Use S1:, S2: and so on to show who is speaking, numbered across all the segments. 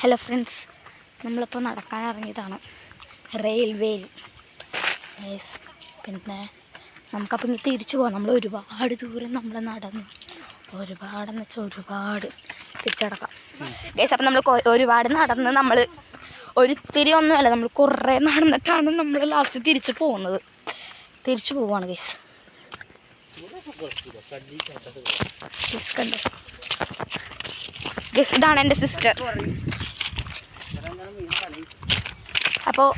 S1: Hello friends, നമ്മളിപ്പോൾ നടക്കാൻ ഇറങ്ങിയതാണ് റെയിൽവേയിൽ. പിന്നെ നമുക്കപ്പോൾ ഇനി തിരിച്ചു പോകാം. നമ്മൾ ഒരുപാട് ദൂരം നമ്മൾ നടന്നു, ഒരുപാടെന്ന് വെച്ചാൽ ഒരുപാട് തിരിച്ചടക്കാം ഗൈസ്. അപ്പം നമ്മൾ ഒരുപാട് നടന്ന് നമ്മൾ ഒരിത്തിരി ഒന്നുമല്ല, നമ്മൾ കുറേ നടന്നിട്ടാണ് നമ്മൾ ലാസ്റ്റ് തിരിച്ചു പോകുന്നത്. തിരിച്ചു പോവാണ് ഗൈസ്. കണ്ടോ ഗൈസ്, ഇതാണ് എൻ്റെ സിസ്റ്റർ. അപ്പോൾ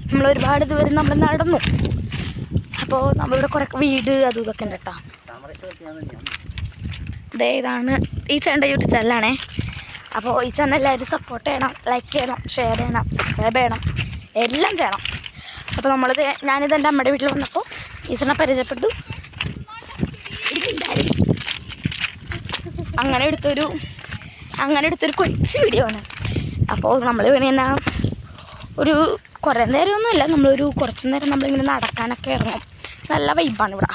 S1: നമ്മൾ ഒരുപാട് ദൂരം നമ്മൾ നടന്നു. അപ്പോൾ നമ്മളിവിടെ കുറേ വീട് അതും ഇതൊക്കെ ഉണ്ട് കേട്ടോ. ഇതാണ് ഈ ചേട്ടൻ്റെ യൂട്യൂബ് ചാനലാണേ. അപ്പോൾ ഈ ചാനൽ എല്ലാവരും സപ്പോർട്ട് ചെയ്യണം, ലൈക്ക് ചെയ്യണം, ഷെയർ ചെയ്യണം, സബ്സ്ക്രൈബ് ചെയ്യണം, എല്ലാം ചെയ്യണം. അപ്പോൾ ഞാനിത് എൻ്റെ അമ്മയുടെ വീട്ടിൽ വന്നപ്പോൾ ഈ ചേട്ടനെ പരിചയപ്പെട്ടു. അങ്ങനെ എടുത്തൊരു കൊച്ചു വീഡിയോ ആണ്. അപ്പോൾ നമ്മൾ പിന്നെ ഒരു കുറേ നേരമൊന്നുമില്ല, നമ്മളൊരു കുറച്ച് നേരം നമ്മളിങ്ങനെ നടക്കാനൊക്കെ ഇറങ്ങും. നല്ല വൈബാണ് ഇവിടെ.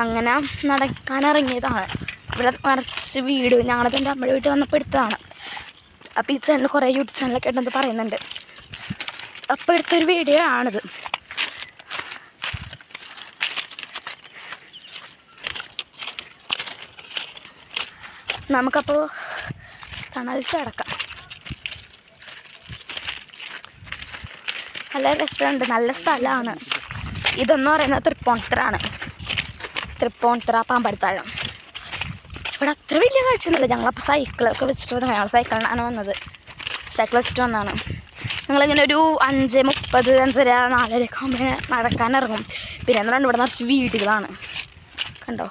S1: അങ്ങനെ നടക്കാനിറങ്ങിയതാണ്. ഇവിടെ നിറച്ച് വീട്, ഞങ്ങളത് എൻ്റെ അമ്മയുടെ വീട്ടിൽ വന്നപ്പോൾ എടുത്തതാണ്. അപ്പോൾ ഈ ചാനൽ കുറേ യൂട്യൂബ് ചാനലൊക്കെ ഉണ്ടെന്ന് പറയുന്നുണ്ട്. അപ്പോൾ എടുത്തൊരു വീഡിയോ ആണിത്. നമുക്കപ്പോൾ തണലത്ത് കിടക്കാം. നല്ല രസമുണ്ട്, നല്ല സ്ഥലമാണ്. ഇതെന്ന് പറയുന്നത് തൃപ്പൂണിത്തുറ പാമ്പരത്താഴം. ഇവിടെ അത്ര വലിയ കാഴ്ചയൊന്നുമില്ല. ഞങ്ങളപ്പോൾ സൈക്കിളൊക്കെ വെച്ചിട്ട് വന്നു. ഞങ്ങൾ സൈക്കിളിനാണ് വന്നത്, സൈക്കിൾ വെച്ചിട്ട് വന്നതാണ്. ഞങ്ങളിങ്ങനെ ഒരു 5:30, 5:30, 4:00 ഒക്കെ ആകുമ്പോൾ നടക്കാനിറങ്ങും. പിന്നെ എന്ന് പറഞ്ഞാൽ ഇവിടെ നിറച്ച് വീടുകളാണ്. കണ്ടോ,